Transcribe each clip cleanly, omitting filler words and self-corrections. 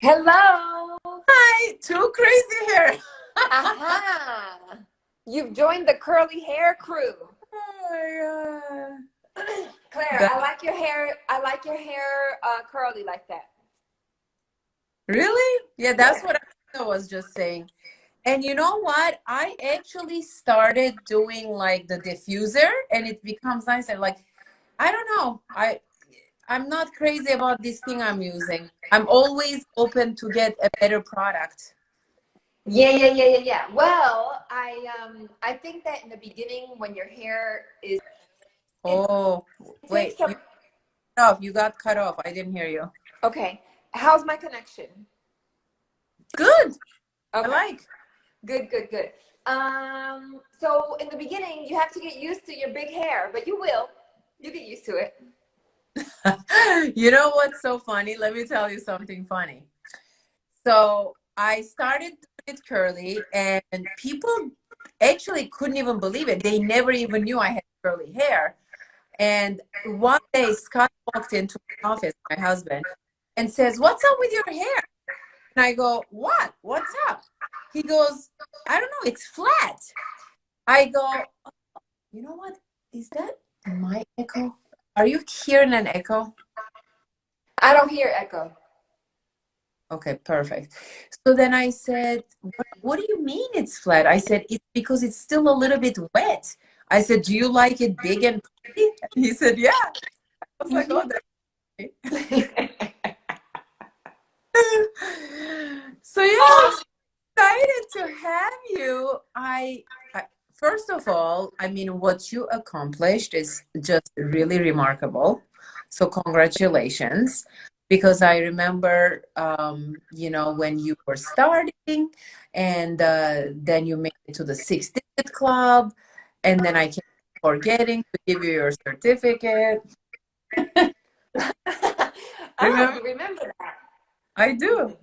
Hello. Hi, too crazy here. Aha. You've joined the curly hair crew. Oh Claire, That, I like your hair. I like your hair curly like that. really? Yeah, that's Yeah. what I was just saying. And you know what? I actually started doing like the diffuser and it becomes nicer. Like, I don't know. I'm not crazy about this thing I'm using. I'm always open to get a better product. Yeah. Well, I think that in the beginning when your hair is it Oh, takes wait, some you got cut off. I didn't hear you. okay. How's my connection? Good. I Okay. like. Good. So in the beginning you have to get used to your big hair, but you will. You get used to it. You know what's so funny? Let me tell you something funny. So I started with curly, and people actually couldn't even believe it. They never even knew I had curly hair. And one day, Scott walked into my office, my husband, and says, "What's up with your hair?" And I go, "What? What's up?" He goes, "I don't know. It's flat." I go, "You know what? Is that my echo? Are you hearing an echo?" I don't hear echo. Okay, perfect. So then I said, what do you mean it's flat? I said, it's because it's still a little bit wet. I said, do you like it big and puffy? He said, yeah. I was like, oh, that's so yeah, I'm Oh, excited to have you. I first of all, I mean, what you accomplished is just really remarkable. So congratulations, because I remember, when you were starting, and then you made it to the 6 digit club, and then I kept forgetting to give you your certificate. oh, Remember? you remember that? I do.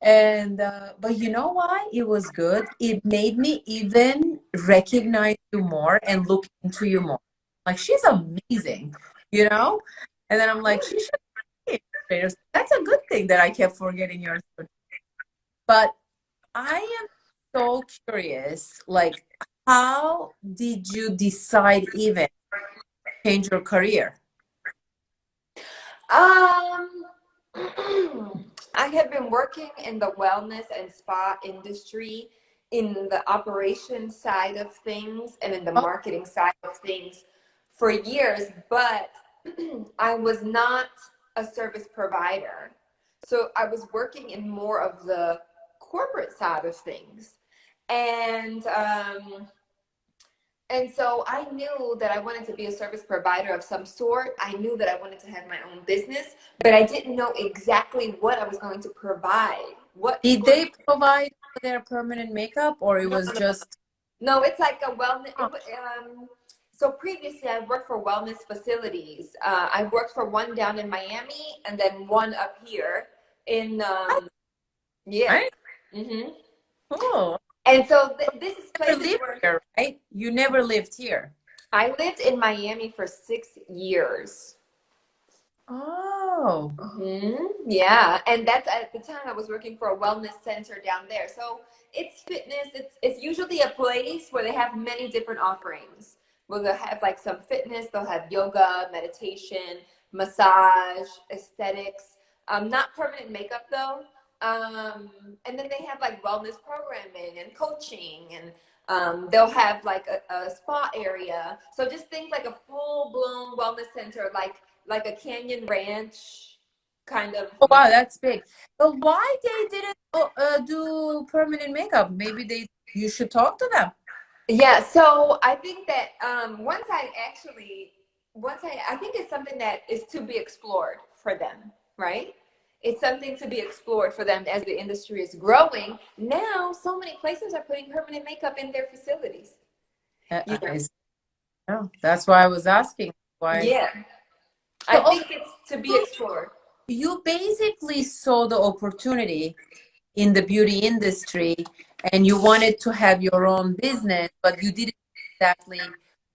And but you know why it was good? It made me even recognize you more and look into you more. Like, she's amazing, you know? And then I'm like, she should be an illustrator. That's a good thing that I kept forgetting yours. But I am so curious, like, how did you decide even change your career? Um, I have been working in the wellness and spa industry in the operations side of things and in the Oh, marketing side of things for years, but I was not a service provider. So I was working in more of the corporate side of things. And and so I knew that I wanted to be a service provider of some sort. I knew that I wanted to have my own business, but I didn't know exactly what I was going to provide. What did people they provide their permanent makeup, or it no, was no, no. just No, it's like a wellness. oh, So previously, I worked for wellness facilities. I worked for one down in Miami and then one up here in yeah. I hmm cool. And so this is Never places lived where here, right? You never lived here. I lived in Miami for 6 years. Oh, Yeah, and that's at the time I was working for a wellness center down there. So it's fitness. It's usually a place where they have many different offerings. Where they'll have like some fitness, they'll have yoga, meditation, massage, aesthetics. Not permanent makeup though. And then they have like wellness programming and coaching, and they'll have like a spa area. So just think like a full blown wellness center, like a Canyon Ranch kind of. oh wow, that's big. But why they didn't do permanent makeup? Maybe you should talk to them. Yeah, so I think that I think it's something that is to be explored for them, right? It's something to be explored for them as the industry is growing. Now, so many places are putting permanent makeup in their facilities. You know? I know. That's why I was asking why. Yeah, I So think it's to be you explored. you basically saw the opportunity in the beauty industry, and you wanted to have your own business, but you didn't know exactly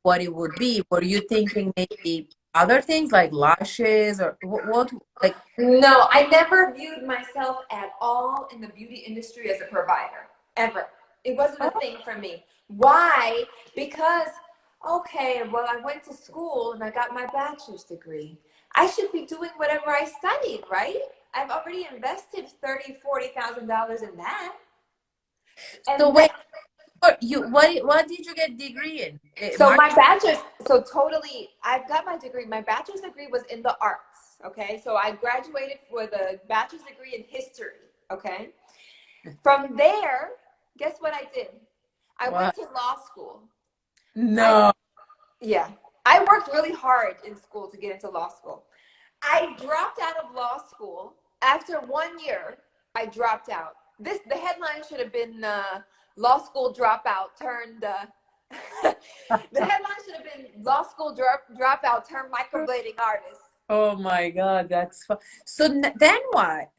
what it would be. Were you thinking maybe other things like lashes or what like? No, I never viewed myself at all in the beauty industry as a provider, ever. It wasn't a Oh, thing for me. Why? Because, okay, well, I went to school and I got my bachelor's degree. I should be doing whatever I studied, right? I've already invested $30,000, $40,000 in that. so And wait, that, what did you get degree in? so my bachelor's, so totally, I've got my degree. My bachelor's degree was in the arts, okay? So I graduated with a bachelor's degree in history, okay? From there, guess what I did? I went What? to law school. I, No. yeah, I worked really hard in school to get into law school. I dropped out of law school after 1 year. I dropped out. The headline should have been law school dropout turned. The headline should have been law school dropout turned microblading artist. Oh my God, that's fun. So then what?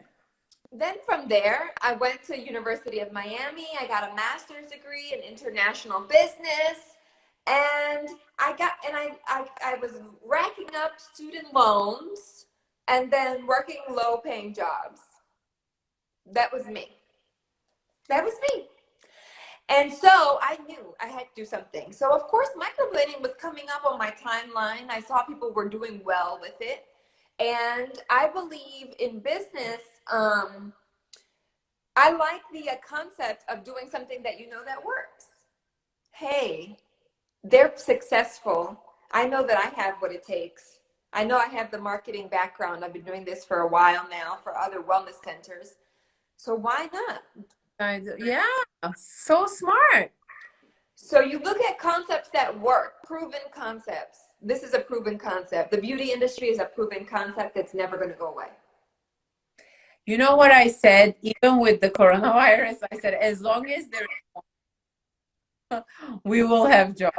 Then from there, I went to University of Miami. I got a master's degree in international business, and I was racking up student loans and then working low-paying jobs. That was me. That was me. And so I knew I had to do something. So of course, microblading was coming up on my timeline. I saw people were doing well with it, and I believe in business. I like the concept of doing something that you know that works. Hey, they're successful. I know that I have what it takes. I know I have the marketing background. I've been doing this for a while now for other wellness centers. So why not? Yeah, so smart. So you look at concepts that work, proven concepts. This is a proven concept. The beauty industry is a proven concept that's never going to go away. You know what I said, even with the coronavirus, I said, as long as we will have jobs.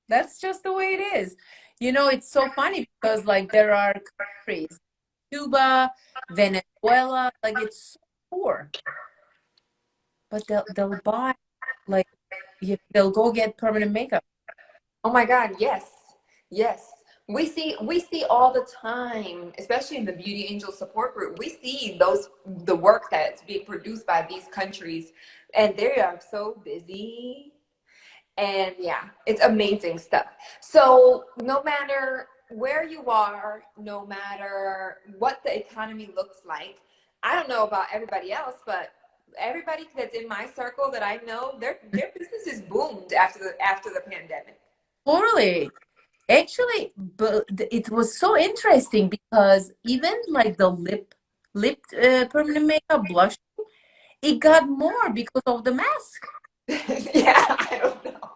That's just the way it is. You know, it's so funny because like there are countries, Cuba, Venezuela, like it's so poor, but they'll buy like they'll go get permanent makeup. Oh my God, yes. Yes. We see all the time, especially in the Beauty Angel support group. We see the work that's being produced by these countries, and they are so busy. And yeah, it's amazing stuff. So no matter where you are, no matter what the economy looks like, I don't know about everybody else, but everybody that's in my circle that I know, their businesses boomed after the pandemic. Totally. Actually, but it was so interesting because even like the lip permanent makeup blush, it got more because of the mask. Yeah, I don't know.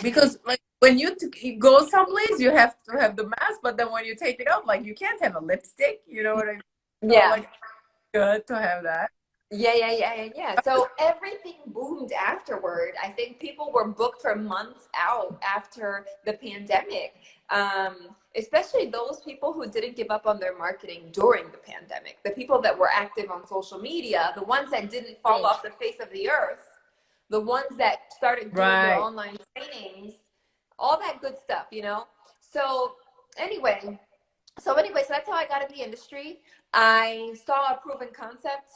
Because like when you go someplace, you have to have the mask, but then when you take it off, like you can't have a lipstick. You know what I mean? So Yeah. like good to have that. Yeah. So everything boomed afterward. I think people were booked for months out after the pandemic, especially those people who didn't give up on their marketing during the pandemic. The people that were active on social media, the ones that didn't fall off the face of the earth, the ones that started doing their Right. online trainings, all that good stuff, you know? So anyway, so that's how I got in the industry. I saw a proven concept,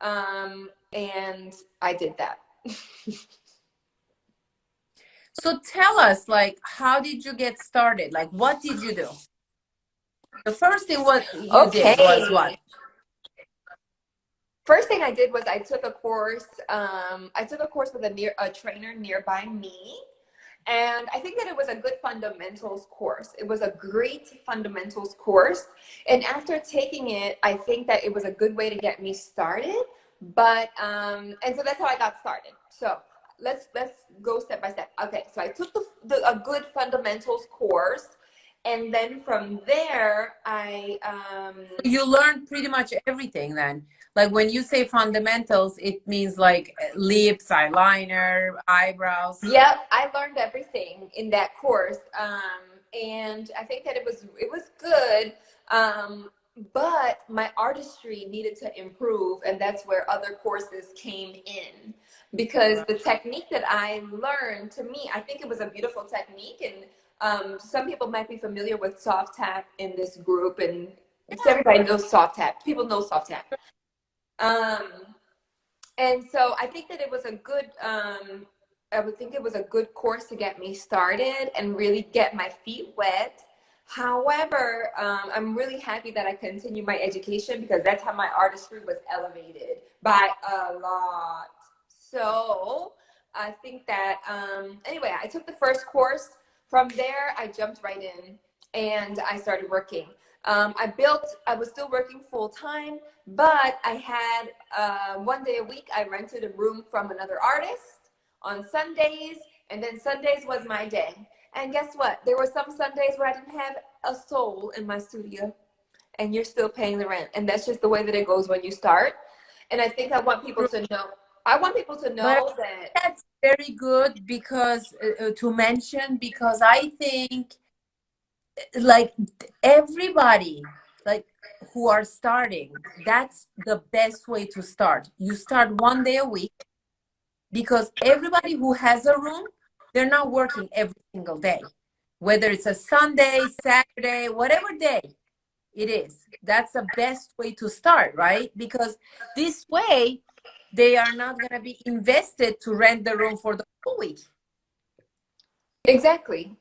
and I did that. So tell us, like, how did you get started? Like, what did you do? The first thing what you did was what? Okay. First thing I did was I took a course. I took a course with a trainer nearby me, and I think that it was a good fundamentals course. It was a great fundamentals course, and after taking it, I think that it was a good way to get me started. But and so that's how I got started. So let's go step by step. Okay, so I took a good fundamentals course, and then from there You learned pretty much everything then. Like when you say fundamentals, it means like lips, eyeliner, eyebrows. Yep, I learned everything in that course, and I think that it was good, but my artistry needed to improve, and that's where other courses came in, because the technique that I learned, to me, I think it was a beautiful technique, and Some people might be familiar with soft tap in this group, and everybody knows soft tap. People know soft tap. And so I think that it was a good, I would think it was a good course to get me started and really get my feet wet. However, I'm really happy that I continued my education because that's how my artistry was elevated by a lot. So I think that, anyway, I took the first course. From there, I jumped right in and I started working. I was still working full time, but I had 1 day a week, I rented a room from another artist on Sundays, and then Sundays was my day. And guess what? There were some Sundays where I didn't have a soul in my studio, and you're still paying the rent. And that's just the way that it goes when you start. And I think I want people to know. I want people to But know that that's very good because to mention, because I think like everybody like who are starting, that's the best way to start. You start 1 day a week because everybody who has a room, they're not working every single day, whether it's a Sunday, Saturday, whatever day it is. That's the best way to start, right? Because this way they are not going to be invested to rent the room for the whole week. exactly.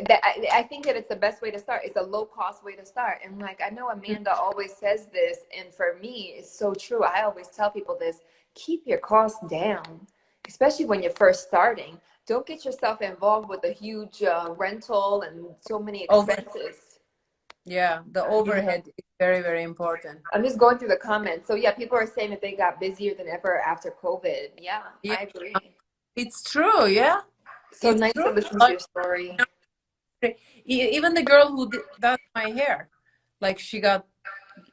That I think that it's the best way to start. It's a low cost way to start. And like, I know Amanda always says this, and for me, it's so true. I always tell people this: keep your costs down, especially when you're first starting. Don't get yourself involved with a huge rental and so many expenses. Yeah, the overhead is very, very important. I'm just going through the comments. So yeah, people are saying that they got busier than ever after COVID. Yeah, Yeah, I agree. it's true. Yeah, So it's nice true. to listen to your story. Even the girl who does my hair, like it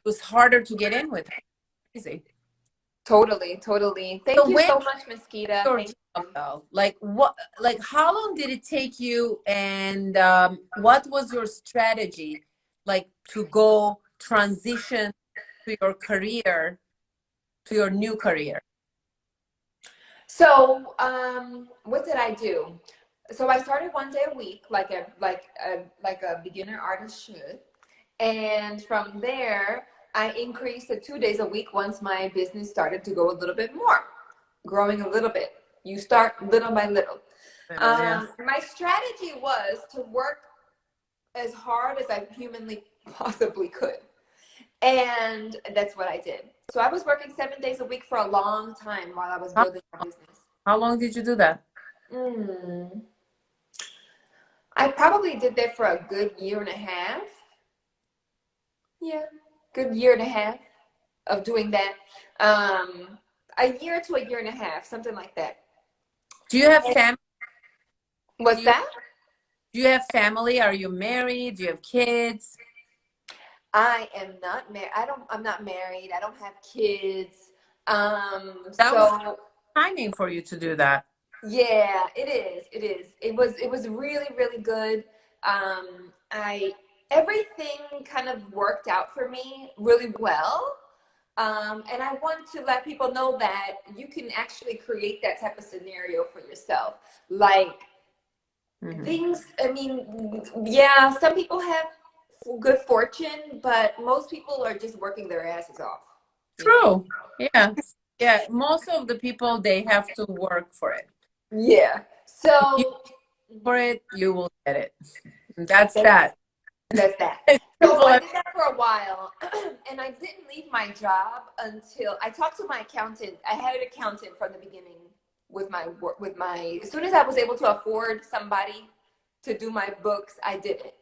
was harder to get in with her. Crazy. Totally. Thank So you when so much, Mosquita. your Thank job you. though, like what, like how long did it take you, and what was your strategy, like to go transition to your career, to your new career? So, what did I do? So I started 1 day a week, like a beginner artist should, and from there I increased to 2 days a week once my business started to go a little bit more, growing a little bit. You start little by little. Yeah. My strategy was to work as hard as I humanly possibly could. And that's what I did. So I was working 7 days a week for a long time while I was How, building my business. how long did you do that? Mm. I probably did that for a good year and a half. Yeah, good year and a half of doing that. A year to a year and a half, something like that. Do you have family? What's that? Do you have family? Are you married? Do you have kids? I am not married. I'm not married. I don't have kids. That was So timing for you to do that. yeah, it is. It is. It was really, really good. I Everything kind of worked out for me really well. And I want to let people know that you can actually create that type of scenario for yourself. Like things, I mean, yeah, some people have good fortune, but most people are just working their asses off, you know? True. Yeah. Yeah. Most of the people, they have to work for it. Yeah. If you So work for it, you will get it. That's that's that. that's that. It's So simple I as did that for a while, and I didn't leave my job until I talked to my accountant. I had an accountant from the beginning with my work. With my, as soon as I was able to afford somebody to do my books, I did it.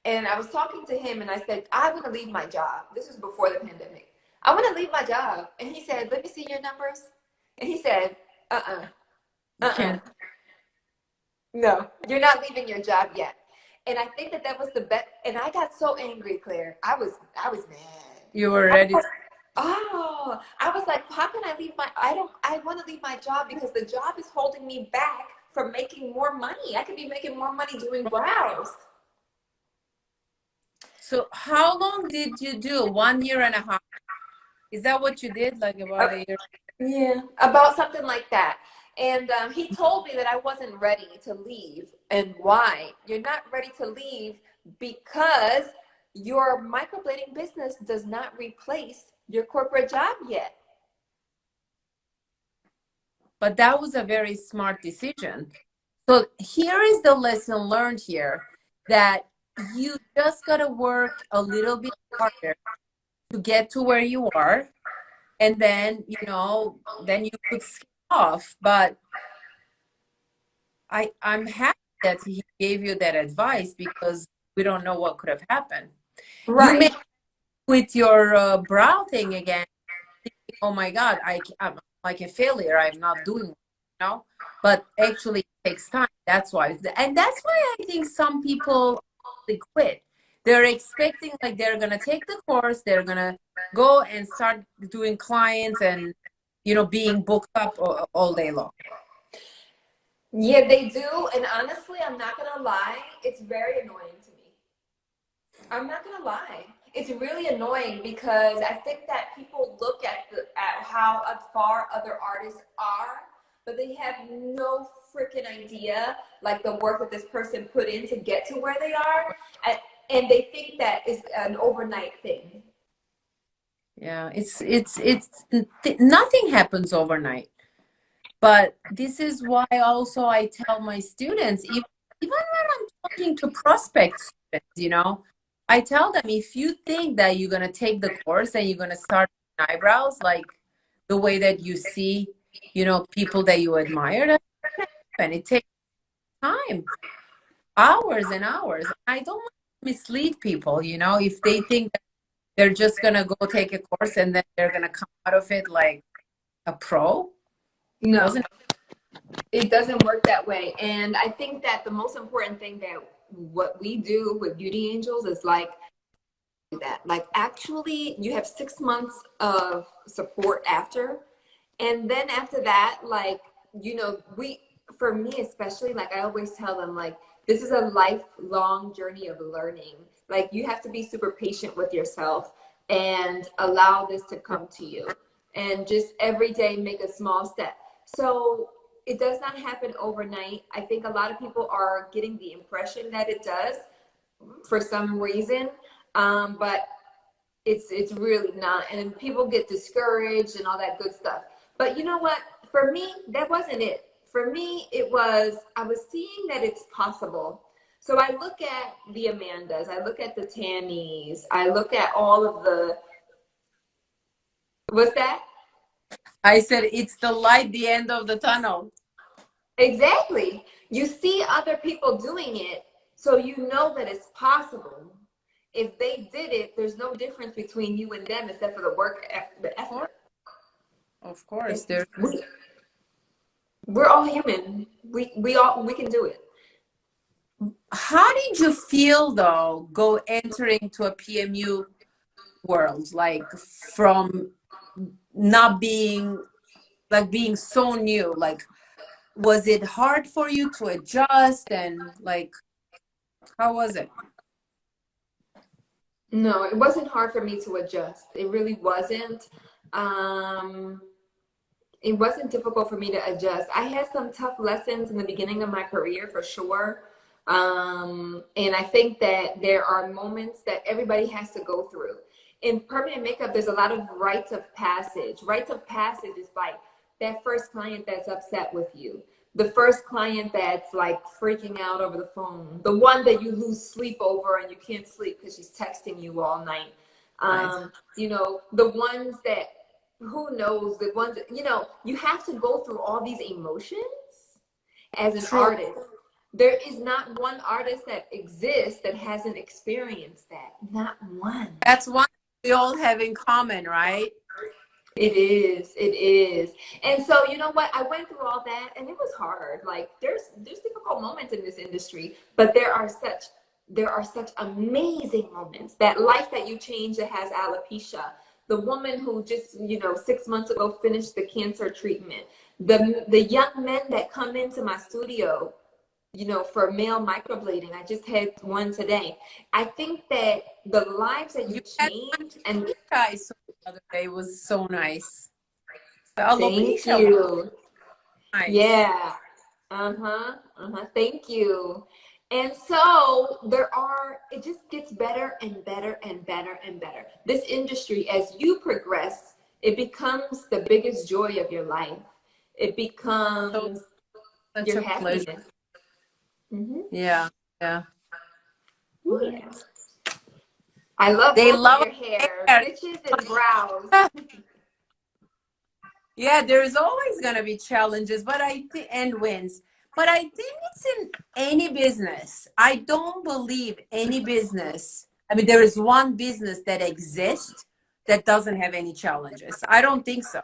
And I was talking to him, and I said, I want to leave my job. This was before the pandemic. I want to leave my job, and he said, let me see your numbers. And he said, uh-uh, you uh-uh. can. No, you're not leaving your job yet. And I think that that was the best. And I got so angry, Claire. I was mad. You were ready. Oh, I was like, how can I leave I want to leave my job because the job is holding me back from making more money. I could be making more money doing brows. So how long did you do? 1 year and a half? Is that what you did? Like about a year? Yeah, about something like that. And he told me that I wasn't ready to leave. And why? You're not ready to leave because your microblading business does not replace your corporate job yet. But that was a very smart decision. So here is the lesson learned here, that you just got to work a little bit harder to get to where you are. And then, then you could skip off. But I'm happy that he gave you that advice, because we don't know what could have happened. You may with your brow thing again, thinking, oh my God, I'm like a failure. I'm not doing well, but actually it takes time. That's why. And that's why I think some people quit. They're expecting like they're going to take the course, they're going to go and start doing clients and, being booked up all day long. Yeah, they do. And honestly, I'm not going to lie, it's very annoying to me. I'm not going to lie. It's really annoying because I think that people look at how far other artists are, but they have no freaking idea like the work that this person put in to get to where they are, and they think that is an overnight thing. Yeah, it's nothing happens overnight. But this is why also I tell my students, even when I'm talking to prospect students, I tell them, if you think that you're going to take the course and you're going to start eyebrows like the way that you see, people that you admire, that's not gonna happen. It takes time, hours and hours. I don't want to mislead people, if they think that they're just going to go take a course and then they're going to come out of it like a pro. No, it doesn't work that way. And I think that the most important thing that what we do with Beauty Angels is like that. Like actually you have 6 months of support after. And then after that, like, for me especially, like I always tell them, like, this is a lifelong journey of learning. Like you have to be super patient with yourself and allow this to come to you. And just every day make a small step. So it does not happen overnight. I think a lot of people are getting the impression that it does for some reason, but it's really not. And people get discouraged and all that good stuff. But you know what? For me, that wasn't it. For me, it was, I was seeing that it's possible. So I look at the Amandas, I look at the Tammys, I look at all of the, what's that? I said, it's the light, the end of the tunnel. Exactly. You see other people doing it, so you know that it's possible. If they did it, there's no difference between you and them except for the work, the effort. Of course, we're all human. We can do it. How did you feel though, entering to a PMU world, like from not being so new? Like, was it hard for you to adjust, and like, how was it? No, it wasn't hard for me to adjust. It really wasn't. It wasn't difficult for me to adjust. I had some tough lessons in the beginning of my career for sure. And I think that there are moments that everybody has to go through. In permanent makeup, there's a lot of rites of passage. Rites of passage is like that first client that's upset with you, the first client that's like freaking out over the phone, the one that you lose sleep over and you can't sleep because she's texting you all night. Nice. The ones that, who knows, the ones that, you have to go through all these emotions as an artist. There is not one artist that exists that hasn't experienced that. Not one. That's one we all have in common, right? It is. It is. And so, you know what? I went through all that and it was hard. Like there's difficult moments in this industry, but there are such amazing moments. That life that you change that has alopecia, the woman who just 6 months ago finished the cancer treatment, the young men that come into my studio for male microblading. I just had one today. I think that the lives that you change, and I saw the other day was so nice. The thank alopecia you. nice. Yeah. Thank you. And so it just gets better and better and better and better. This industry, as you progress, it becomes the biggest joy of your life. It So becomes such your a pleasure. happiness. Mm-hmm. Yeah, yeah. Yeah. What? I love They both of love your hair, hair. bitches and brows. Yeah, there's always gonna be challenges, but I think and wins. But I think it's in any business. I don't believe any business. I mean, there is one business that exists that doesn't have any challenges. I don't think so.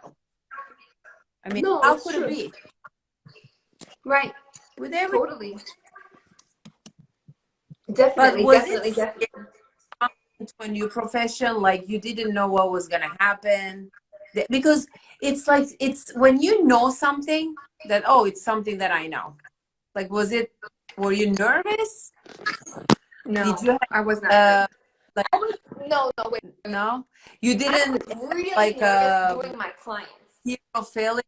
I mean, No, how it's could it true. be? Right. With every, Totally. but Definitely, was it definitely, definitely. to a new profession, like you didn't know what was going to happen? Because it's like it's when you know something that, oh, it's something that I know. Like, were you nervous? No, Did you I was not have nervous. like, No, no, wait. no, you I didn't was really like nervous doing my clients. fear of failing?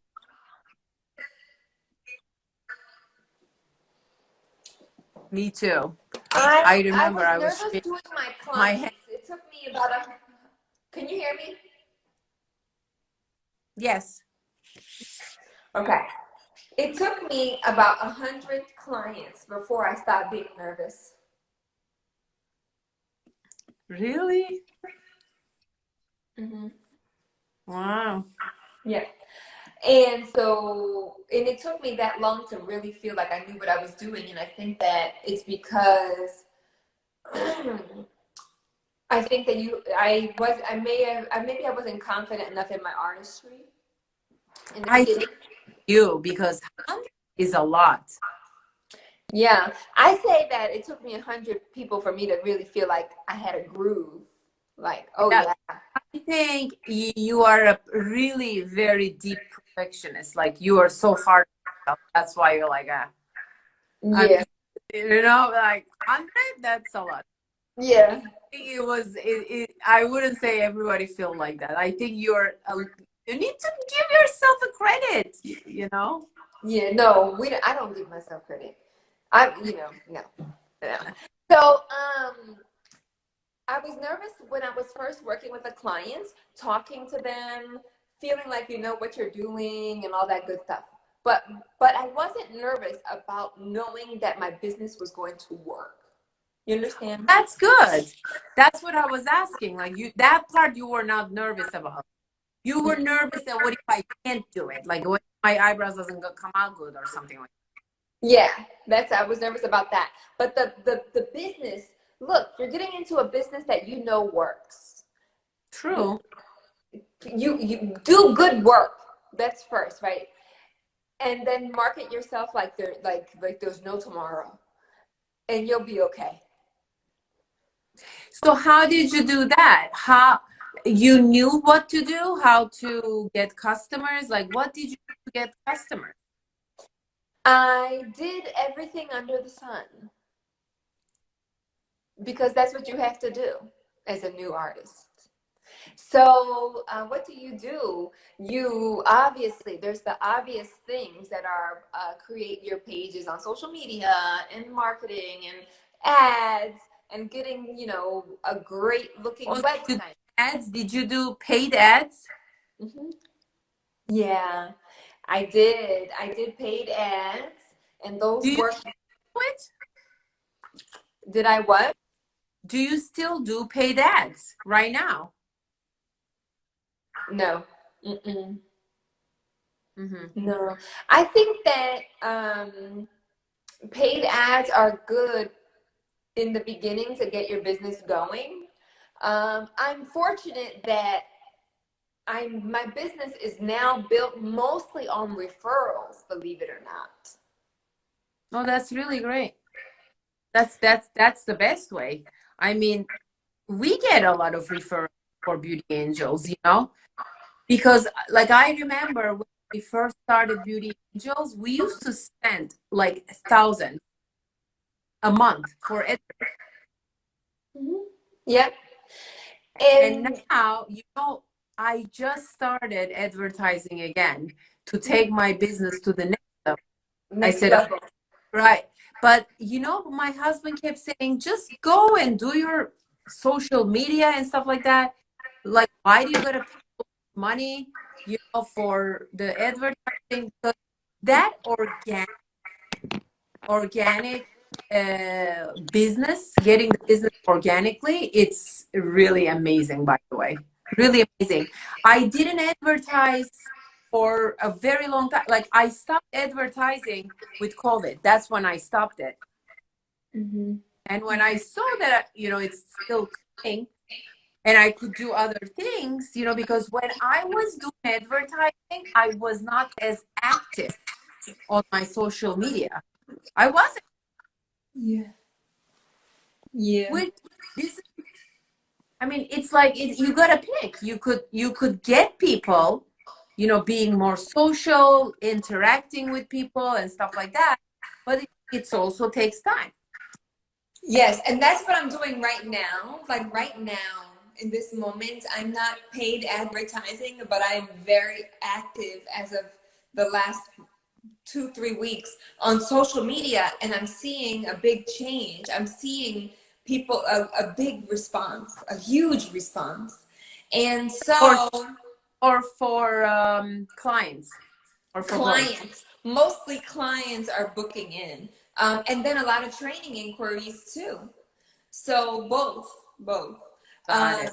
Me too. I I remember was I was nervous shaking doing my my head. clients. It took me about a. Can you hear me? Yes. Okay. It took me about 100 clients before I stopped being nervous. Really? Mm-hmm. Wow. Yeah. And so, and it took me that long to really feel like I knew what I was doing. And I think that it's because I think that maybe I wasn't confident enough in my artistry in the I beginning. think you because 100 is a lot. Yeah, I say that it took me 100 people for me to really feel like I had a groove. Like, oh Yeah. yeah, I think you are a really very deep perfectionist. Like you are so hard on yourself. That's why you're like, ah. I yeah, mean, you know, like 100, that's a lot. yeah, I think I wouldn't say everybody feel like that. I think you need to give yourself a credit, you know? yeah. No, I don't give myself credit. No, no. So, I was nervous when I was first working with the clients, talking to them, feeling like you know what you're doing and all that good stuff. But but I wasn't nervous about knowing that my business was going to work. You understand? That's good. That's what I was asking. Like that part you were not nervous about. You were nervous that what if I can't do it? Like what if my eyebrows doesn't come out good or something like Yeah, I was nervous about that. But the business, look, you're getting into a business that you know works. that. True. You do good work. That's first, right? And then market yourself like there's no tomorrow, and you'll be okay. So how did you do that? How you knew what to do, how to get customers? Like what did you do to get customers? I did everything under the sun because that's what you have to do as a new artist. So, what do? You obviously, there's the obvious things that are create your pages on social media and marketing and ads and getting, a great looking Oh, did you do website. ads? Did you do paid ads? Hmm. Yeah, I did. I did paid ads and those Do you work. do it? Did I what? Do you still do paid ads right now? No. Mm-mm. Mm-hmm. No. I think that paid ads are good in the beginning to get your business going. I'm fortunate that my business is now built mostly on referrals, believe it or not. Oh, that's really great. That's the best way. I mean, we get a lot of referrals for Beauty Angels, you know, because like I remember when we first started Beauty Angels, we used to spend like 1,000 a month for it. Mm-hmm. Yep. And And now, you know, I just started advertising again to mhm. take my business to the next level. I Next said, level. right. But you know, my husband kept saying, just go and do your social media and stuff like that. Like, why do you gotta pay money, you know, for the advertising? Because that organic business, getting the business organically, it's really amazing, by the way. Really amazing. I didn't advertise for a very long time. Like, I stopped advertising with COVID. That's when I stopped it. Mm-hmm. And when I saw that, you know, it's still coming and I could do other things, you know, because when I was doing advertising, I was not as active on my social media. I wasn't. Yeah. Yeah. Which this, I mean, it's like you gotta pick. You could get people, you know, being more social, interacting with people and stuff like that, but it also takes time. Yes, and that's what I'm doing right now. Like right now, in this moment, I'm not paid advertising, but I'm very active as of the last 2, 3 weeks on social media, and I'm seeing a big change. I'm seeing people a big response, a huge response, and Or so for clients, or for both. clients, mostly clients, are booking in, and then a lot of training inquiries too. So both. Got it.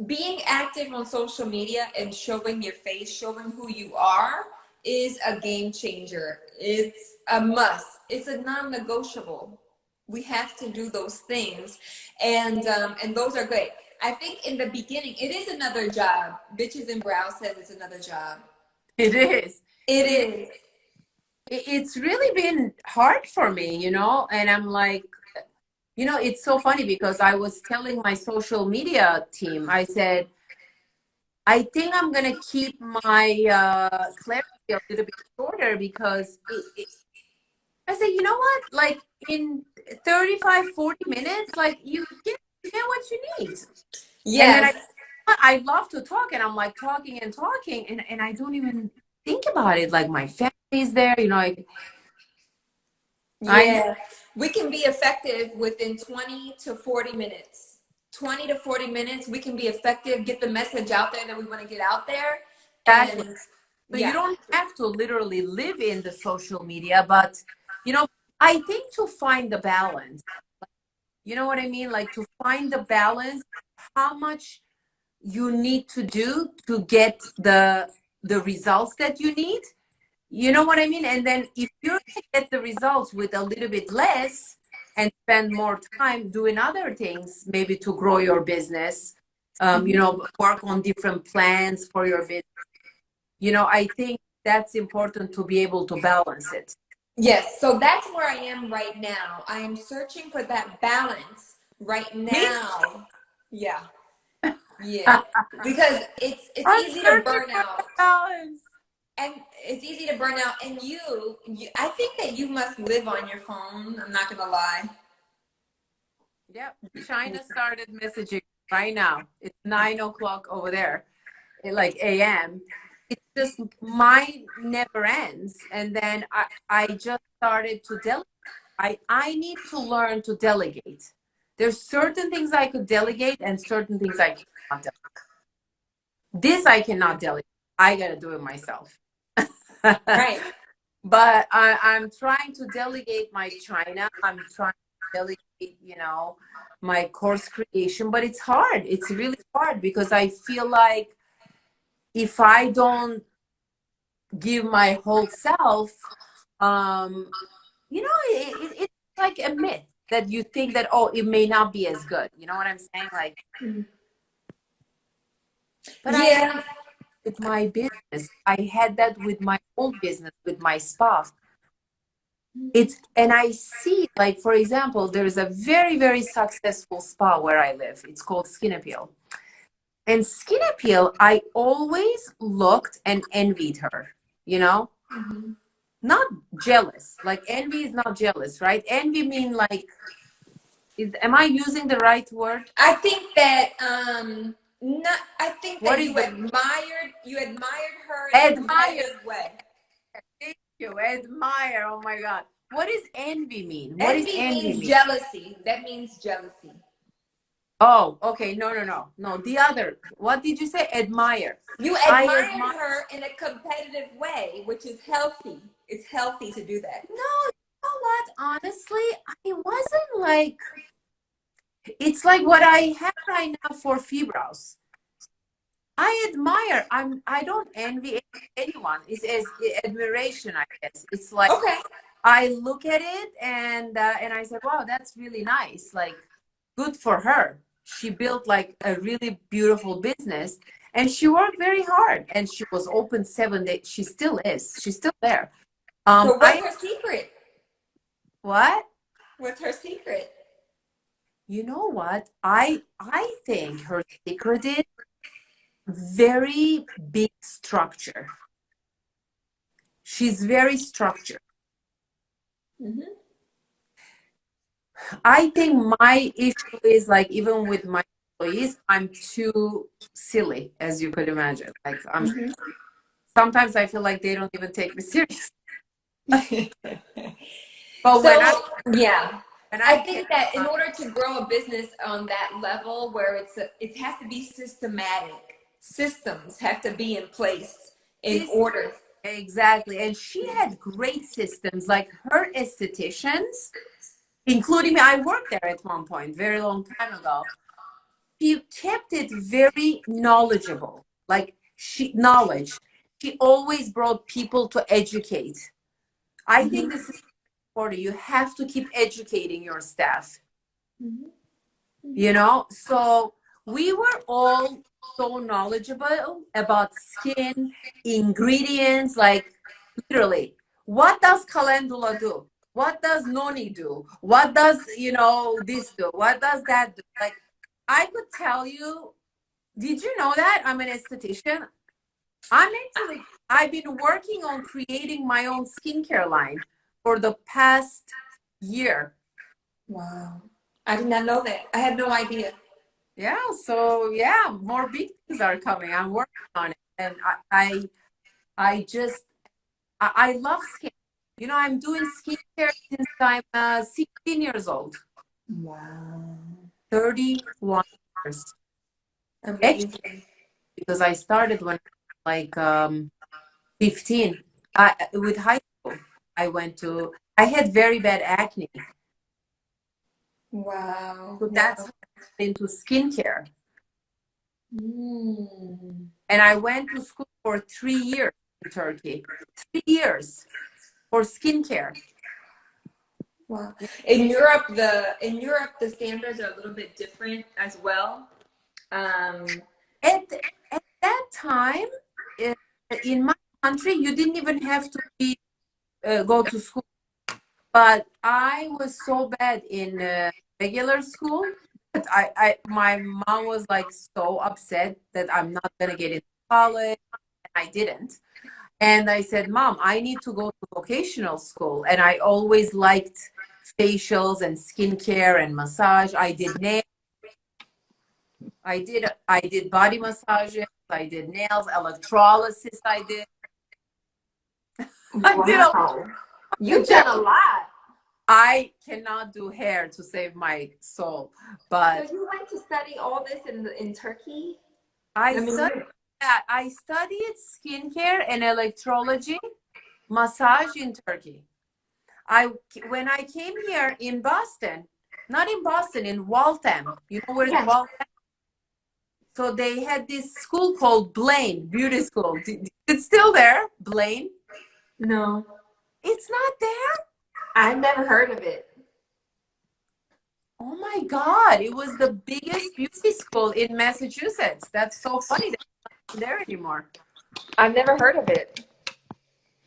Being active on social media and showing your face, showing who you are, is a game changer. It's a must. It's a non-negotiable. We have to do those things, and those are great. I think in the beginning, it is another job. Bitches and Brow says it's another job. It is. It It is. it's really been hard for me, you know, and I'm like, you know, it's so funny because I was telling my social media team, I said, I think I'm gonna keep my clarity a little bit shorter because I said, you know what? Like in 35, 40 minutes, like you get what you need. And then Yes. I love to talk and I'm like talking and talking and I don't even think about it. Like my family's there, you know, I Yeah, we can be effective within 20 to 40 minutes. 20 to 40 minutes, we can be effective, get the message out there that we want to get out there. exactly. And So you yeah, don't have to literally live in the social media, but you know, I think to find the balance, you know what I mean? Like to find the balance, how much you need to do to get the results that you need. You know what I mean? And then if you get the results with a little bit less and spend more time doing other things, maybe to grow your business, you know, work on different plans for your business. You know, I think that's important to be able to balance it. yes, so that's where I am right now. I am searching for that balance right Me now. Yeah, too. yeah, because it's I'm easy to searching burn for out. the balance. And it's easy to burn out. And you, I think that you must live on your phone. I'm not gonna lie. Yep. China started messaging right now. It's 9 o'clock over there, like AM. It's just mine never ends. And then I just started to delegate. I need to learn to delegate. There's certain things I could delegate and certain things I cannot delegate. This I cannot delegate. I gotta do it myself. Right. But I'm trying to delegate my China. I'm trying to delegate, you know, my course creation, but it's hard. It's really hard because I feel like if I don't give my whole self, um, you know, it's like a myth that you think that, oh, it may not be as good. You know what I'm saying? Like, but I had Yeah. with my business, I had that with my old business, with my spa. It's and I see, like for example, there's a very, very successful spa where I live. It's called Skin Appeal. And Skin Appeal, I always looked and envied her, you know? Not jealous. Like envy is not jealous, right? Envy mean like am I using the right word? I think that not I think What that is the you admired her in a admire? competitive way. you. Admire. Oh my God. What does envy mean? What does Envy envy means mean? jealousy. That means jealousy. Oh, okay. No, no, no. No, the other. What did you say? Admire. You I admire admire. her in a competitive way, which is healthy. It's healthy to do that. No, you know what? Honestly, I wasn't like, it's like what I have right now for fibros. I admire. I don't envy anyone. It's as admiration, I guess. It's like Okay. I look at it and I said, wow, that's really nice. Like, good for her. She built like a really beautiful business, and she worked very hard, and she was open 7 days. She still is. She's still there. So what's I her secret? what? What's her secret? You know what? I think her secret is very big structure. She's very structured. Mm-hmm. I think my issue is like even with my employees, I'm too silly, as you could imagine. Like I'm Mm-hmm. sometimes I feel like they don't even take me serious. But So yeah, when I I can think that in order to grow a business on that level where it has to be systematic. Systems have to be in place in this order. exactly, and she had great systems. Like her estheticians, including me, I worked there at one point, very long time ago. She kept it very knowledgeable, like she knowledge. She always brought people to educate. I think Mm-hmm. this is important. You have to keep educating your staff, you know? So we were all so knowledgeable about skin, ingredients, like literally, what does calendula do? What does noni do? What does, this do? What does that do? Like, I could tell you, did you know that I'm an esthetician? I've been working on creating my own skincare line for the past year. Wow. I did not know that. I had no idea. Yeah, so yeah, more big things are coming. I'm working on it. And I just, I love skin. I'm doing skincare since I'm 16 years old, Wow. 31 years. Actually, Amazing. because I started when I was like 15. With high school, I had very bad acne. Wow. So that's Wow. how I got into skincare. Mm. And I went to school for 3 years in Turkey. 3 years for skincare. Wow. In Europe the standards are a little bit different as well. Um, At that time, uh, in my country, you didn't even have to go to school. But I was so bad in regular school that my mom was like so upset that I'm not gonna get into college, and I didn't. And I said, Mom, I need to go to vocational school. And I always liked facials and skincare and massage. I did nails. I did body massages. I did nails, electrolysis. I did. I did a wow. You've lot. done a lot. I cannot do hair to save my soul, So but you went to study all this in Turkey? I I mean, studied that. I studied skincare and electrology, massage in Turkey. When I came here in Boston, not in Boston, in Waltham. You know where's yeah. Waltham? So they had this school called Blaine Beauty School. It's still there, Blaine. No, It's not there. I've never heard of it. Oh my God! It was the biggest beauty school in Massachusetts. That's so funny that it's not there anymore. I've never heard of it.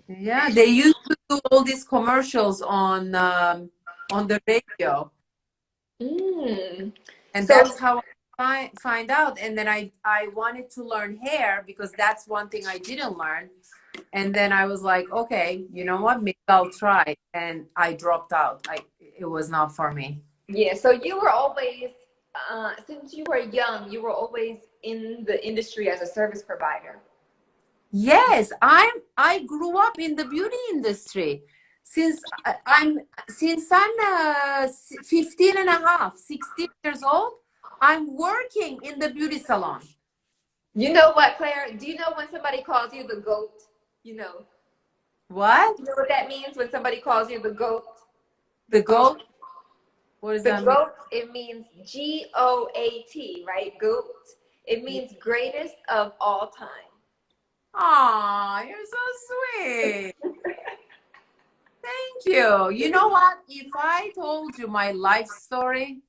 Yeah, they used to do all these commercials on the radio. Mm. And So that's how I find out. And then I wanted to learn hair because that's one thing I didn't learn. And then I was like, okay, you know what? Maybe I'll try. And I dropped out. It was not for me. yeah, so you were always, since you were young, you were always in the industry as a service provider. Yes, I grew up in the beauty industry. Since I'm 15 and a half, 16 years old, I'm working in the beauty salon. You know what, Claire? Do you know when somebody calls you the goat? You know. What? You know what that means when somebody calls you the goat? The goat? What does The that mean? goat, it means GOAT, right? Goat. It Yeah. means greatest of all time. Aw, you're so sweet. Thank you. You know what? If I told you my life story,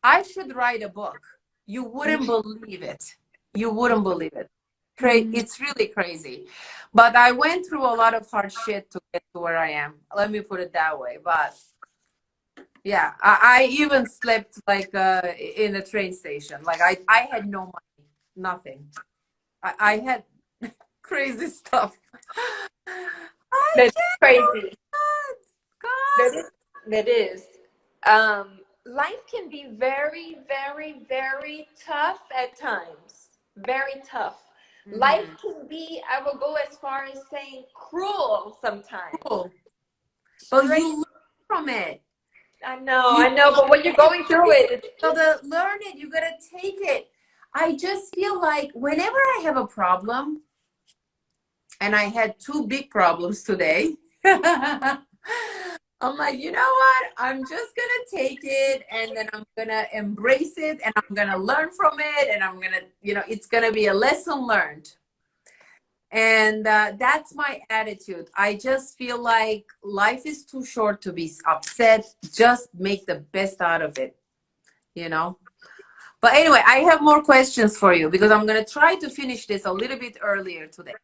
I should write a book. You wouldn't believe it. You wouldn't believe it. It's really crazy. But I went through a lot of hard shit to get to where I am. Let me put it that way. But yeah, I even slept like in a train station. Like I had no money, nothing. I had crazy stuff. I That's can't crazy. God. That is. That is. Life can be very, very, very tough at times. Very tough. Life Mhm. can be, I will go as far as saying cruel sometimes. Cool. But Straight. you learn from it. I You know, but when you're going through it, gotta learn it. You gotta take it. I just feel like whenever I have a problem, and I had two big problems today, I'm like, you know what? I'm just gonna take it and then I'm gonna embrace it and I'm gonna learn from it and I'm gonna, it's gonna be a lesson learned. And that's my attitude. I just feel like life is too short to be upset. Just make the best out of it, you know? But anyway, I have more questions for you because I'm going to try to finish this a little bit earlier today.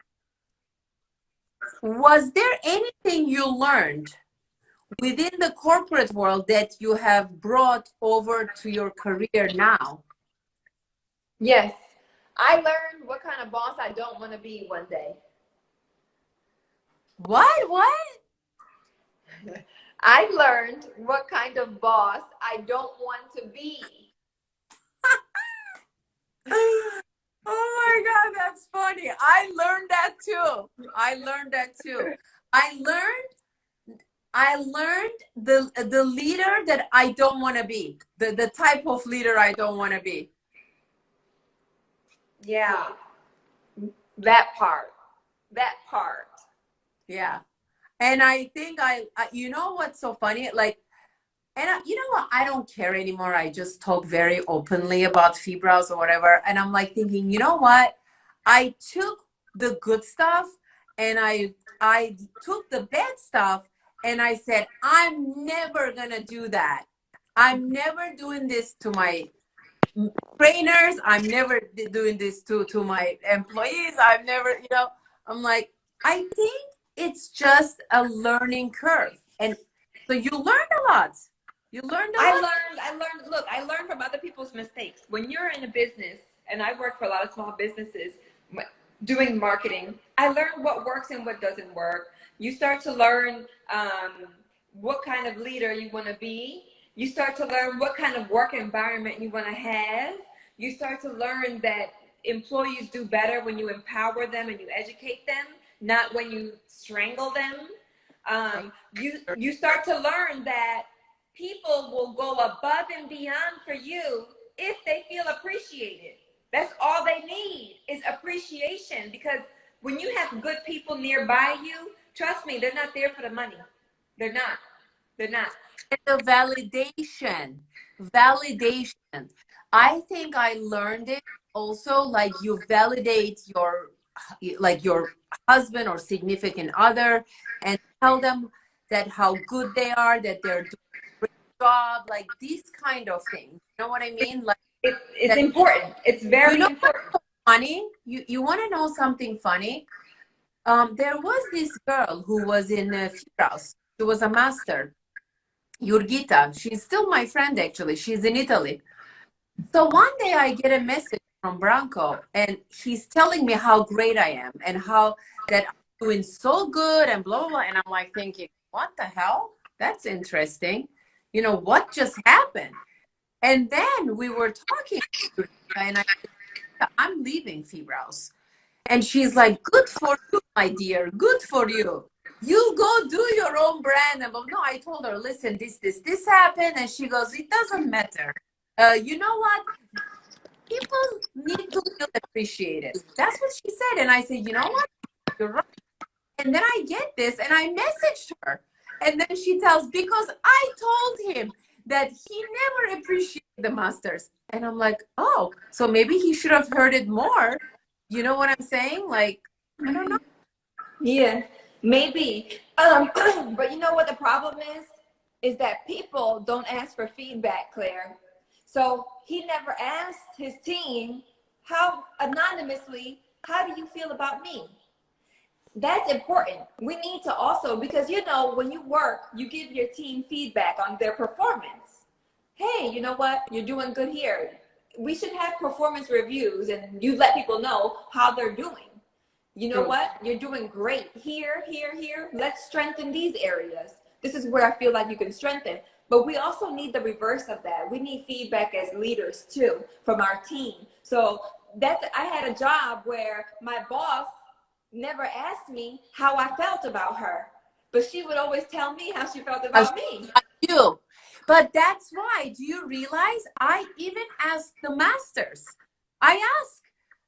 Was there anything you learned within the corporate world that you have brought over to your career now? yes, I learned what kind of boss I don't want to be one day. What? What? I learned what kind of boss I don't want to be. Oh my God, that's funny. I learned that too. I learned that too. I learned the leader that I don't want to be. The type of leader I don't want to be. Yeah, that part. That part. Yeah. And I think you know what's so funny? Like, and you know what? I don't care anymore. I just talk very openly about fibrows or whatever. And I'm like thinking, you know what? I took the good stuff and I took the bad stuff and I said, I'm never gonna do that. I'm never doing this to my trainers. I'm never doing this to my employees. I've never, I'm like, I think it's just a learning curve. And so you learned a lot. You learned a lot. Look, I learned from other people's mistakes. When you're in a business, and I work for a lot of small businesses doing marketing, I learned what works and what doesn't work. You start to learn what kind of leader you want to be. You start to learn what kind of work environment you want to have. You start to learn that employees do better when you empower them and you educate them, not when you strangle them. You start to learn that people will go above and beyond for you if they feel appreciated. That's all they need is appreciation, because when you have good people nearby you, trust me, they're not there for the money. They're not. They're not. And the validation. I think I learned it also, like you validate your husband or significant other and tell them that how good they are, that they're doing a great job, like these kind of things. You know what I mean? Like It's that, important. It's you very know what's important. so funny? You want to know something funny? There was this girl who was in Firas. She was a master, Jurgita. She's still my friend, actually. She's in Italy. So one day I get a message from Branko, and he's telling me how great I am and how that I'm doing so good and blah, blah, blah. And I'm like thinking, what the hell? That's interesting. What just happened? And then we were talking, and I'm leaving Fibrows. And she's like, good for you, my dear, good for you. You go do your own brand. And no, I told her, listen, this happened. And she goes, it doesn't matter. You know what? People need to feel appreciated. That's what she said. And I said, you know what? You're right. And then I get this and I messaged her. And then she tells, because I told him that he never appreciated the masters. And I'm like, oh, so maybe he should have heard it more. You know what I'm saying? Like, I don't know. Yeah, maybe. But you know what the problem is? Is that people don't ask for feedback, Claire. So he never asked his team, how anonymously, how do you feel about me? That's important. We need to also, because you know, when you work, you give your team feedback on their performance. Hey, you know what? You're doing good here. We should have performance reviews and you let people know how they're doing. You know what? You're doing great here, here, here. Let's strengthen these areas. This is where I feel like you can strengthen. But we also need the reverse of that. We need feedback as leaders too from our team. So I had a job where my boss never asked me how I felt about her, but she would always tell me how she felt about me. You. But that's why, do you realize I even ask the masters? I ask,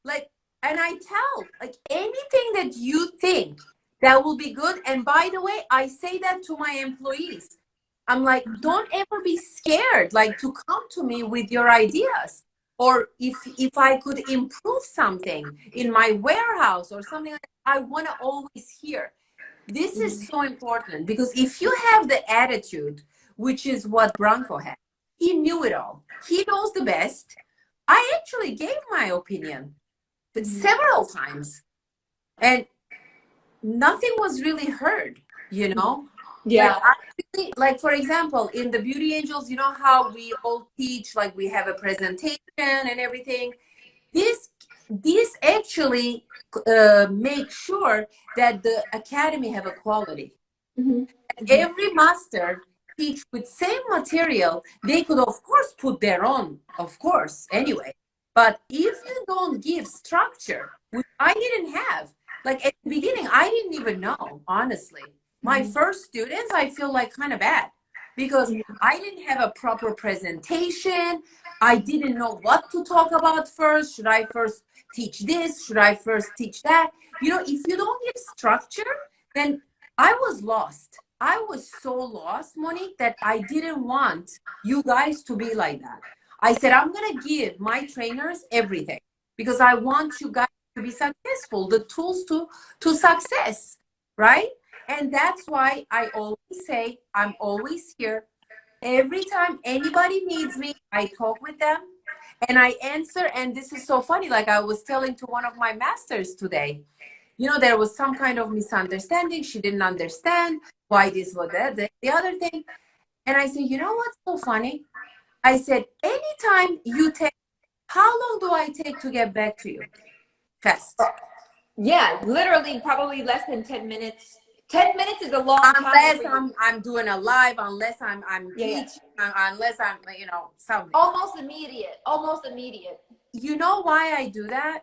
like, and I tell, like, anything that you think that will be good. And by the way, I say that to my employees. I'm like, don't ever be scared, like, to come to me with your ideas. Or if I could improve something in my warehouse or something like that, I want to always hear. This is so important because if you have the attitude, which is what Branko had, he knew it all. He knows the best. I actually gave my opinion several times and nothing was really heard, you know? Yeah. Like, for example, in the Beauty Angels, you know how we all teach, like we have a presentation and everything. This actually make sure that the academy have a quality. Every master teach with same material. They could of course put their own, of course, anyway. But if you don't give structure, which I didn't have, like at the beginning, I didn't even know, honestly. My first students, I feel like kind of bad because I didn't have a proper presentation. I didn't know what to talk about first. Should I first teach this? Should I first teach that? You know, if you don't give structure, then I was lost. I was so lost, Monique, that I didn't want you guys to be like that. I said, I'm going to give my trainers everything because I want you guys to be successful, the tools to success, right? And that's why I always say, I'm always here. Every time anybody needs me, I talk with them and I answer. And this is so funny. Like I was telling to one of my masters today, you know, there was some kind of misunderstanding. She didn't understand why this was that, the other thing. And I said, you know what's so funny? I said, anytime you take, how long do I take to get back to you? Fast. Yeah, literally probably less than 10 minutes. 10 minutes is a long time. Unless I'm doing a live, unless I'm teaching, unless I'm, you know, something. Almost immediate. Almost immediate. You know why I do that?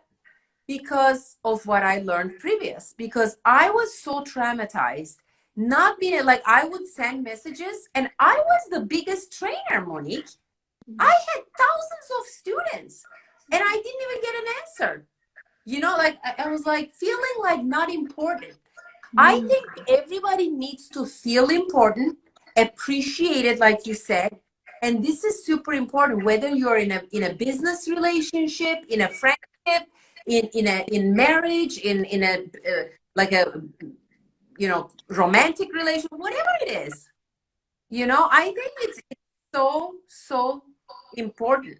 Because of what I learned previous. Because I was so traumatized, not being like I would send messages, and I was the biggest trainer, Monique. I had thousands of students, and I didn't even get an answer. You know, like I was like feeling like not important. I think everybody needs to feel important, appreciated, like you said. And this is super important, whether you're in a business relationship, in a friendship, in marriage, in a like a, you know, romantic relation, whatever it is. You know, I think it's so important.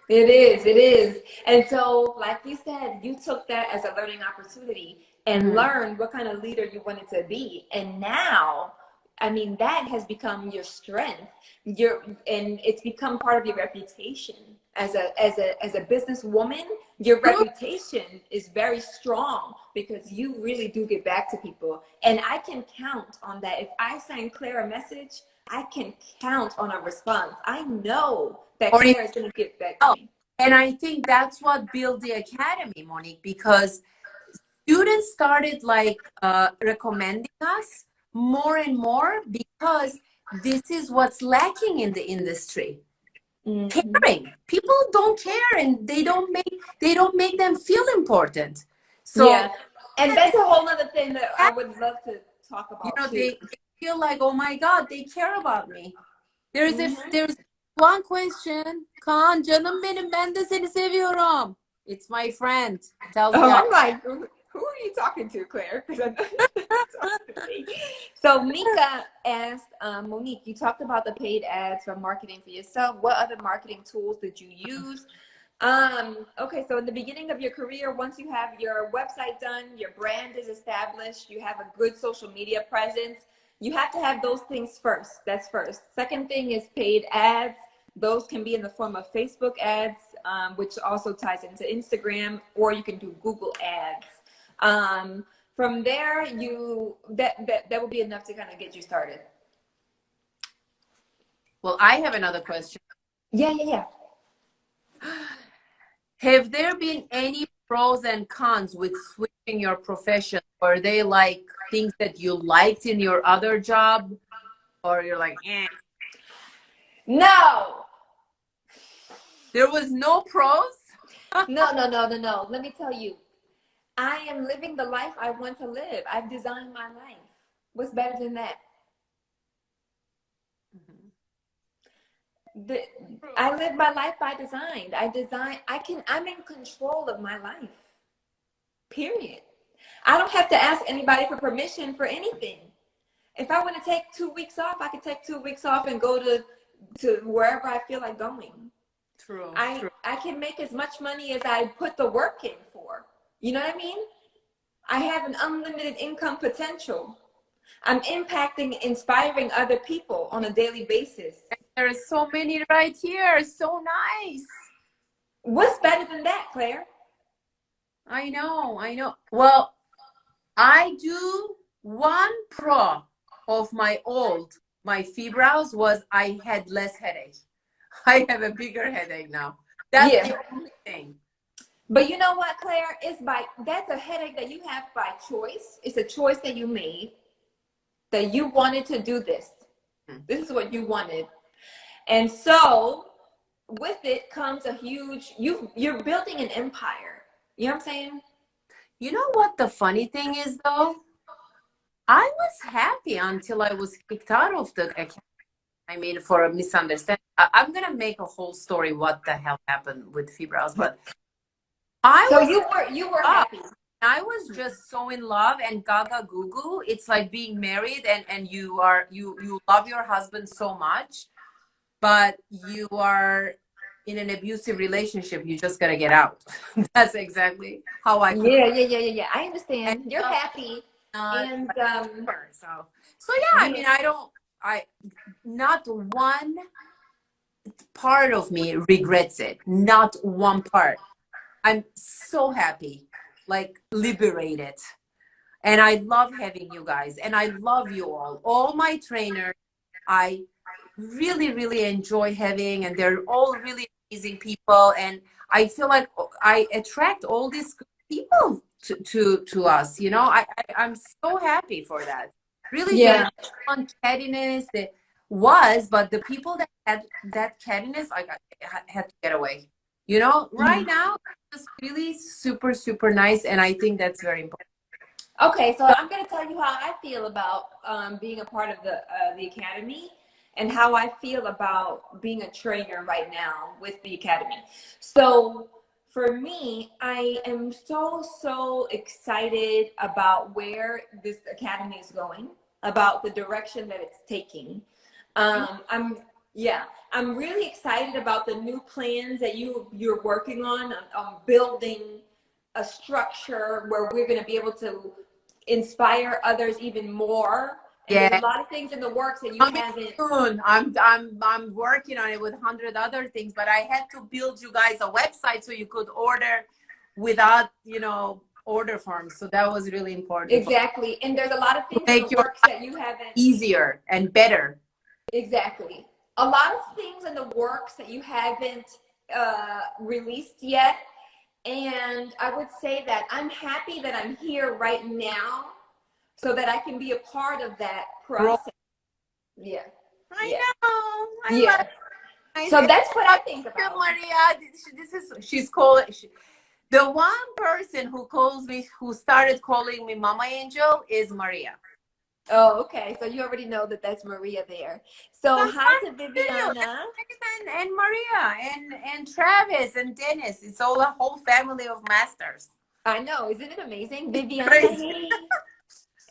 It is, it is. And so, like you said, you took that as a learning opportunity and learned what kind of leader you wanted to be. And now, I mean, that has become your strength. And it's become part of your reputation as a businesswoman. Your reputation is very strong because you really do get back to people. And I can count on that. If I send Claire a message, I can count on a response. I know that Claire is going to get back to me. And I think that's what built the academy, Monique, because students started like recommending us more and more because this is what's lacking in the industry. Caring. People don't care, and they don't make them feel important. So Yeah, and that's a whole other thing that I would love to talk you about know, too. they feel like, oh my God, they care about me. There's Mm-hmm. there's one question. Kaan, canım benim, ben de seni seviyorum. It's my friend. Tells Oh, guys. I'm like, who are you talking to, Claire? Because I'm talking to me. So Mika asked Monique, you talked about the paid ads for marketing for yourself. What other marketing tools did you use? Okay, so in the beginning of your career, once you have your website done, your brand is established, you have a good social media presence, you have to have those things first. That's first. Second thing is paid ads. Those can be in the form of Facebook ads, which also ties into Instagram, or you can do Google ads. From there, that will be enough to kind of get you started. Well, I have another question. Yeah. Have there been any pros and cons with switching your profession? Were they like things that you liked in your other job, or you're like, eh? No. There was no pros? No. Let me tell you, I am living the life I want to live. I've designed my life. What's better than that? I live my life by design. I'm in control of my life. Period. I don't have to ask anybody for permission for anything. If I want to take 2 weeks off, I can take 2 weeks off and go to wherever I feel like going. True. I can make as much money as I put the work in for. You know what I mean? I have an unlimited income potential. I'm impacting, inspiring other people on a daily basis. There's so many right here. So nice. What's better than that, Claire? I know. Well, I do one pro of my fibrows was I had less headache. I have a bigger headache now. That's the only thing. But you know what, Claire? That's a headache that you have by choice. It's a choice that you made, that you wanted to do this. This is what you wanted. And so with it comes a huge, you're building an empire. You know what I'm saying? You know what the funny thing is though? I was happy until I was kicked out of the academy. I mean, for a misunderstanding. I'm gonna make a whole story what the hell happened with fibrows, but you were happy. I was just so in love, and gaga goo. It's like being married and you love your husband so much, but you are in an abusive relationship. You just gotta get out. That's exactly how I feel. Yeah. I understand. And, You're happy. And so yeah, I mean, not one part of me regrets it. Not one part. I'm so happy, like liberated. And I love having you guys, and I love you all my trainers. I really, really enjoy having, and they're all really amazing people. And I feel like I attract all these people to us. You know, I'm so happy for that. Really, yeah. on cattiness that was, but the people that had that cattiness, I had to get away. You know, right now, it's really super, super nice, and I think that's very important. Okay, so I'm going to tell you how I feel about being a part of the academy, and how I feel about being a trainer right now with the academy. So for me, I am so excited about where this academy is going, about the direction that it's taking. I'm really excited about the new plans that you're working on building a structure where we're going to be able to inspire others even more. And there's a lot of things in the works that you haven't. Soon. I'm working on it with 100 other things, but I had to build you guys a website so you could order without, order forms. So that was really important. Exactly. And there's a lot of things in the works that you haven't. Easier and better. Exactly. A lot of things in the works that you haven't released yet. And I would say that I'm happy that I'm here right now so that I can be a part of that Girl, process. Yeah. I Yeah. know. I love Yeah. it. So that's what I think Good, about. Maria. She's calling. The one person who calls me, who started calling me Mama Angel, is Maria. Oh, okay. So you already know that that's Maria there. So That's hi to you. Viviana. And Maria and Travis and Dennis. It's all a whole family of masters. I know. Isn't it amazing? Viviana. Crazy. Hey.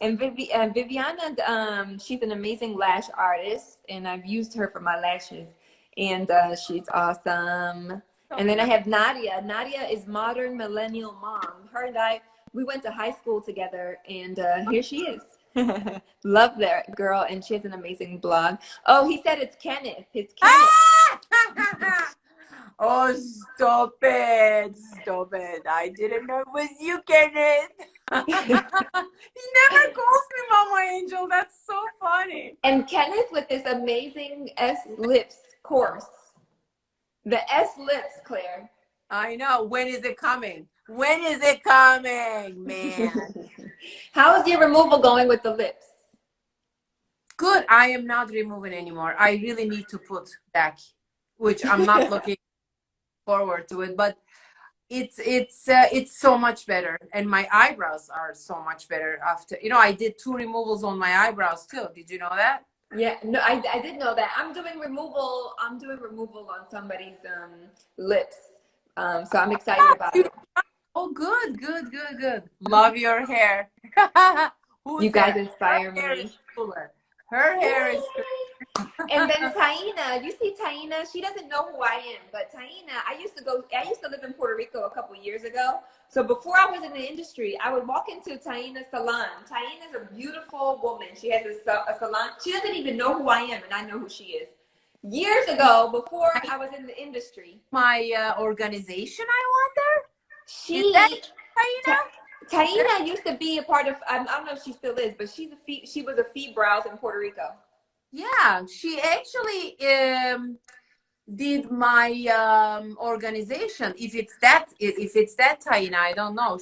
And Viviana, she's an amazing lash artist, and I've used her for my lashes, and she's awesome. And then I have Nadia. Nadia is modern millennial mom. Her and I, we went to high school together, and here she is. Love that girl, and she has an amazing blog. Oh, he said it's Kenneth. It's Kenneth. Oh, stop it. Stop it. I didn't know it was you, Kenneth. He never calls me Mama Angel. That's so funny. And Kenneth with this amazing S lips course. The S lips, Claire. I know. When is it coming? When is it coming, man? How is your removal going with the lips? Good. I am not removing anymore. I really need to put back, which I'm not looking forward to it, but it's so much better, and my eyebrows are so much better after. I did 2 removals on my eyebrows too. Did you know that? Yeah, no, I did know that. I'm doing removal on somebody's lips. So I'm excited about it. Oh, good. Love your hair. You guys inspire me. Her hair is And then Taina, you see Taina, she doesn't know who I am, but Taina, I used to live in Puerto Rico a couple years ago. So before I was in the industry, I would walk into Taina Salon. Taina is a beautiful woman. She has a salon. She doesn't even know who I am, and I know who she is. Years ago, before I was in the industry. My organization, I wonder? She, Taina? Taina used to be a part of, I don't know if she still is, but she was a feed browse in Puerto Rico. Yeah, she actually did my organization. If it's that Taina, I don't know.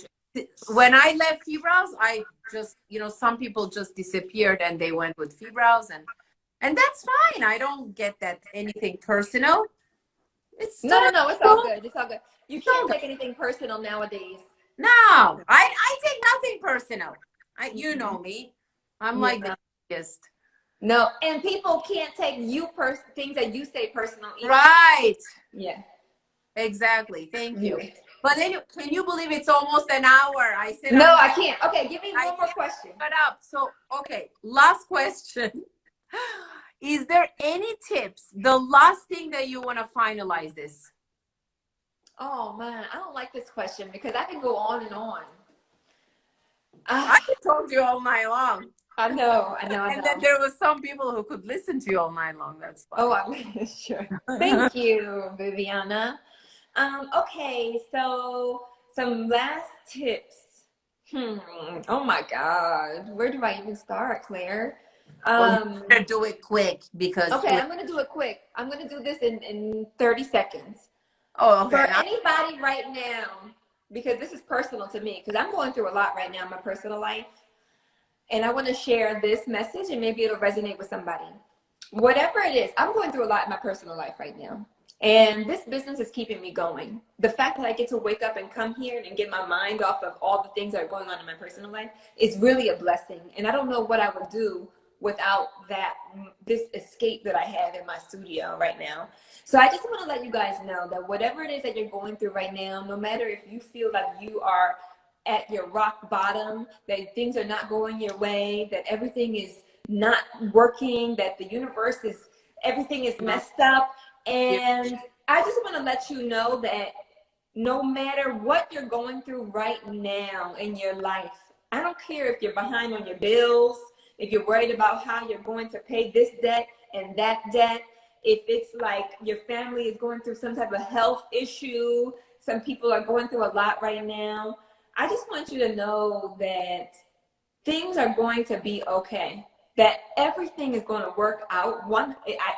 When I left Fibrows, I just, some people just disappeared and they went with Fibrows, and that's fine. I don't get that anything personal. It's no, it's all good. It's all good. You can't take anything personal nowadays. No, I take nothing personal. You know me. I'm like the biggest. No, and people can't take things that you say personal either. Right. Yeah. Exactly. Thank you. But then, can you believe it's almost an hour? I said no, I can't. Okay, give me one more question. Shut up. So, okay, last question. Is there any tips? The last thing that you want to finalize this? Oh man, I don't like this question because I can go on and on. I told you all night long. I know. And then there was some people who could listen to you all night long. That's fine. Oh, I'm sure. Thank you, Viviana. Okay, so some last tips. Oh my God, where do I even start, Claire? Do it quick because. Okay, I'm gonna do it quick. I'm gonna do this in 30 seconds. Oh, okay. For anybody right now, because this is personal to me, because I'm going through a lot right now in my personal life. And I want to share this message and maybe it'll resonate with somebody. Whatever it is, I'm going through a lot in my personal life right now. And this business is keeping me going. The fact that I get to wake up and come here and get my mind off of all the things that are going on in my personal life is really a blessing. And I don't know what I would do without this escape that I have in my studio right now. So I just want to let you guys know that whatever it is that you're going through right now, no matter if you feel like you are at your rock bottom, that things are not going your way, that everything is not working, that the universe everything is messed up. And I just want to let you know that no matter what you're going through right now in your life, I don't care if you're behind on your bills, if you're worried about how you're going to pay this debt and that debt, if it's like your family is going through some type of health issue, some people are going through a lot right now. I just want you to know that things are going to be okay, that everything is going to work out.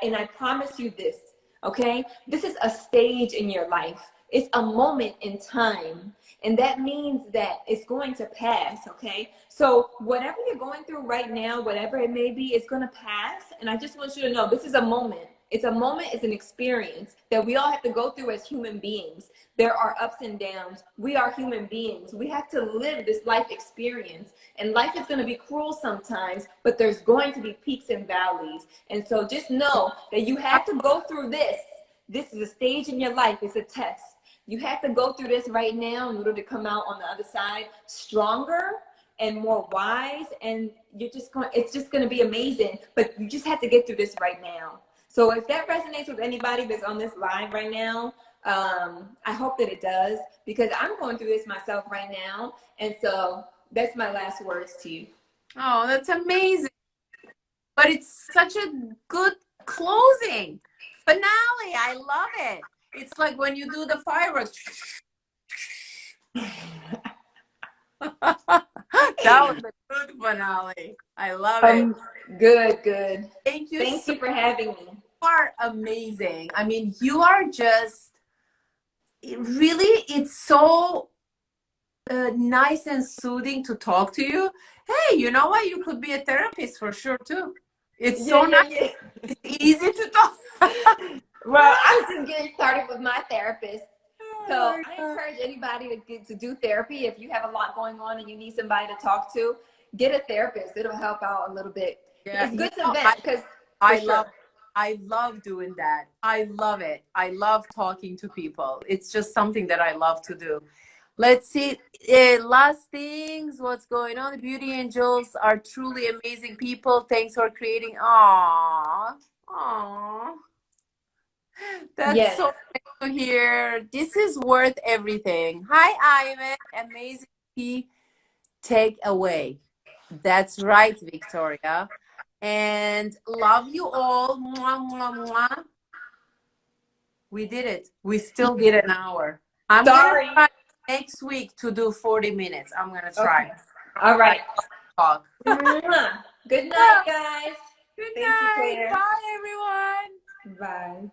And I promise you this, okay? This is a stage in your life. It's a moment in time. And that means that it's going to pass, okay? So whatever you're going through right now, whatever it may be, it's going to pass. And I just want you to know this is a moment. It's a moment, it's an experience that we all have to go through as human beings. There are ups and downs. We are human beings. We have to live this life experience. And life is going to be cruel sometimes, but there's going to be peaks and valleys. And so just know that you have to go through this. This is a stage in your life. It's a test. You have to go through this right now in order to come out on the other side stronger and more wise. And it's just going to be amazing. But you just have to get through this right now. So if that resonates with anybody that's on this live right now, I hope that it does, because I'm going through this myself right now. And so that's my last words to you. Oh, that's amazing. But it's such a good closing finale. I love it. It's like when you do the fireworks. That was a good finale. I love it. Good. Thank you. Thank you for having me. You are amazing. I mean, you are just really, it's so nice and soothing to talk to you. Hey, you know what? You could be a therapist for sure too. It's so nice. Yeah. It's easy to talk. Well, I'm just getting started with my therapist. So I encourage anybody to do therapy. If you have a lot going on and you need somebody to talk to, get a therapist. It'll help out a little bit. Yeah, it's good to vent, because I love doing that. I love it. I love talking to people. It's just something that I love to do. Let's see. Last things. What's going on? The beauty angels are truly amazing people. Thanks for creating. Aww. That's so nice to hear. This is worth everything. Hi, Ivan. Amazing key takeaway. That's right, Victoria. And love you all. Mwah, mwah, mwah. We did it. We still did an hour. I'm going to try next week to do 40 minutes. I'm going to try. Okay. All right. Talk. Good night, guys. Good night. Bye, everyone. Bye.